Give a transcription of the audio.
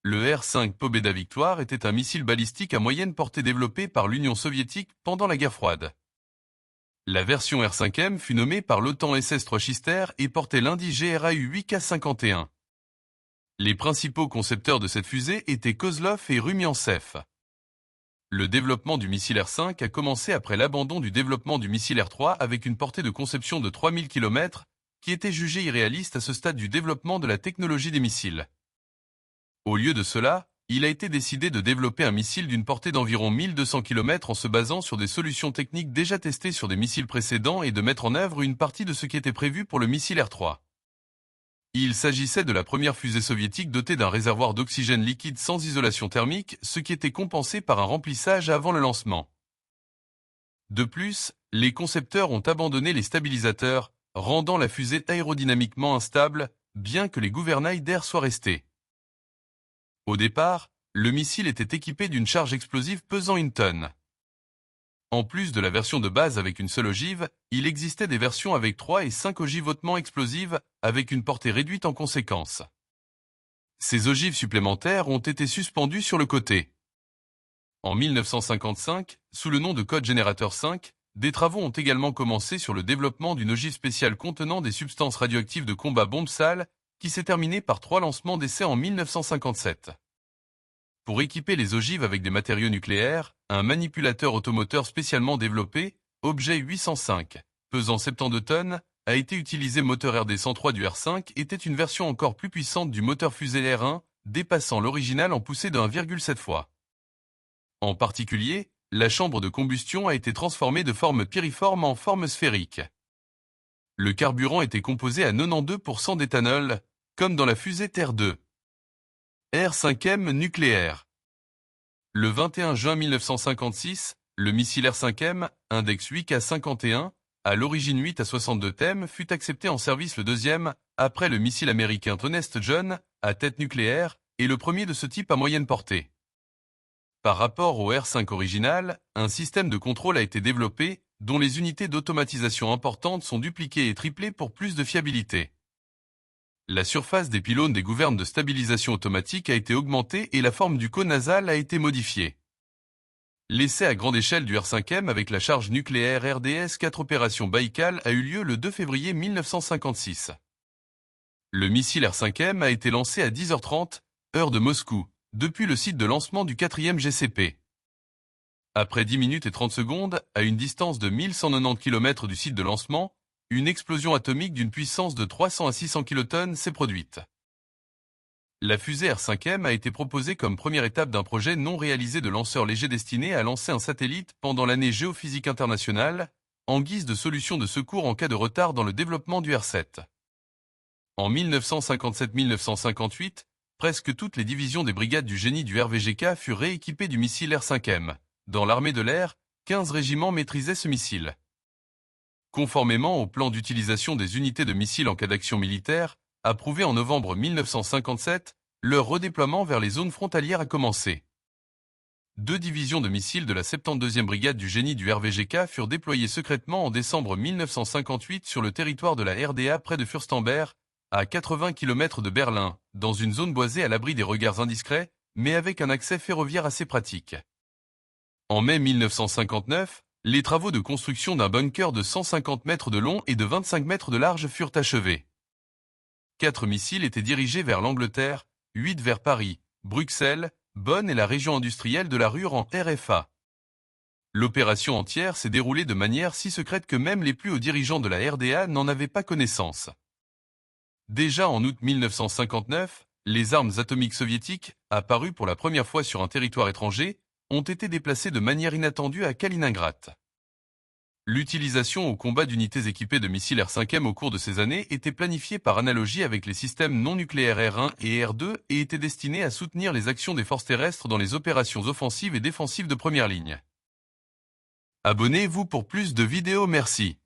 Le R-5 Pobeda Victoire était un missile balistique à moyenne portée développé par l'Union soviétique pendant la guerre froide. La version R-5M fut nommée par l'OTAN SS-3 et portait l'indice GRAU-8K51. Les principaux concepteurs de cette fusée étaient Kozlov et Rumiantsev. Le développement du missile R-5 a commencé après l'abandon du développement du missile R-3 avec une portée de conception de 3000 km, qui était jugée irréaliste à ce stade du développement de la technologie des missiles. Au lieu de cela, il a été décidé de développer un missile d'une portée d'environ 1200 km en se basant sur des solutions techniques déjà testées sur des missiles précédents et de mettre en œuvre une partie de ce qui était prévu pour le missile R-3. Il s'agissait de la première fusée soviétique dotée d'un réservoir d'oxygène liquide sans isolation thermique, ce qui était compensé par un remplissage avant le lancement. De plus, les concepteurs ont abandonné les stabilisateurs, rendant la fusée aérodynamiquement instable, bien que les gouvernails d'air soient restés. Au départ, le missile était équipé d'une charge explosive pesant 1 tonne. En plus de la version de base avec une seule ogive, il existait des versions avec 3 et 5 ogives hautement explosives, avec une portée réduite en conséquence. Ces ogives supplémentaires ont été suspendues sur le côté. En 1955, sous le nom de code générateur 5, des travaux ont également commencé sur le développement d'une ogive spéciale contenant des substances radioactives de combat bombes sales, qui s'est terminé par 3 lancements d'essai en 1957. Pour équiper les ogives avec des matériaux nucléaires, un manipulateur automoteur spécialement développé, Objet 805, pesant 72 tonnes, a été utilisé. Moteur RD-103 du R5 était une version encore plus puissante du moteur fusée R1, dépassant l'original en poussée de 1,7 fois. En particulier, la chambre de combustion a été transformée de forme piriforme en forme sphérique. Le carburant était composé à 92% d'éthanol, comme dans la fusée Terre-2. R-5M nucléaire. Le 21 juin 1956, le missile R-5M, index 8K51, à l'origine 8 à 62 thèmes, fut accepté en service le deuxième, après le missile américain Honest John, à tête nucléaire, et le premier de ce type à moyenne portée. Par rapport au R-5 original, un système de contrôle a été développé, dont les unités d'automatisation importantes sont dupliquées et triplées pour plus de fiabilité. La surface des pylônes des gouvernes de stabilisation automatique a été augmentée et la forme du cône nasal a été modifiée. L'essai à grande échelle du R-5M avec la charge nucléaire RDS-4 Opération Baïkal a eu lieu le 2 février 1956. Le missile R-5M a été lancé à 10h30, heure de Moscou, depuis le site de lancement du 4e GCP. Après 10 minutes et 30 secondes, à une distance de 1190 km du site de lancement, une explosion atomique d'une puissance de 300 à 600 kilotonnes s'est produite. La fusée R-5M a été proposée comme première étape d'un projet non réalisé de lanceur léger destiné à lancer un satellite pendant l'année géophysique internationale, en guise de solution de secours en cas de retard dans le développement du R-7. En 1957-1958, presque toutes les divisions des brigades du génie du RVGK furent rééquipées du missile R-5M. Dans l'armée de l'air, 15 régiments maîtrisaient ce missile. Conformément au plan d'utilisation des unités de missiles en cas d'action militaire, approuvé en novembre 1957, leur redéploiement vers les zones frontalières a commencé. 2 divisions de missiles de la 72e brigade du génie du RVGK furent déployées secrètement en décembre 1958 sur le territoire de la RDA près de Fürstenberg, à 80 km de Berlin, dans une zone boisée à l'abri des regards indiscrets, mais avec un accès ferroviaire assez pratique. En mai 1959, les travaux de construction d'un bunker de 150 mètres de long et de 25 mètres de large furent achevés. 4 missiles étaient dirigés vers l'Angleterre, 8 vers Paris, Bruxelles, Bonn et la région industrielle de la Ruhr en RFA. L'opération entière s'est déroulée de manière si secrète que même les plus hauts dirigeants de la RDA n'en avaient pas connaissance. Déjà en août 1959, les armes atomiques soviétiques, apparues pour la première fois sur un territoire étranger, ont été déplacées de manière inattendue à Kaliningrad. L'utilisation au combat d'unités équipées de missiles R-5M au cours de ces années était planifiée par analogie avec les systèmes non nucléaires R1 et R2 et était destinée à soutenir les actions des forces terrestres dans les opérations offensives et défensives de première ligne. Abonnez-vous pour plus de vidéos, merci.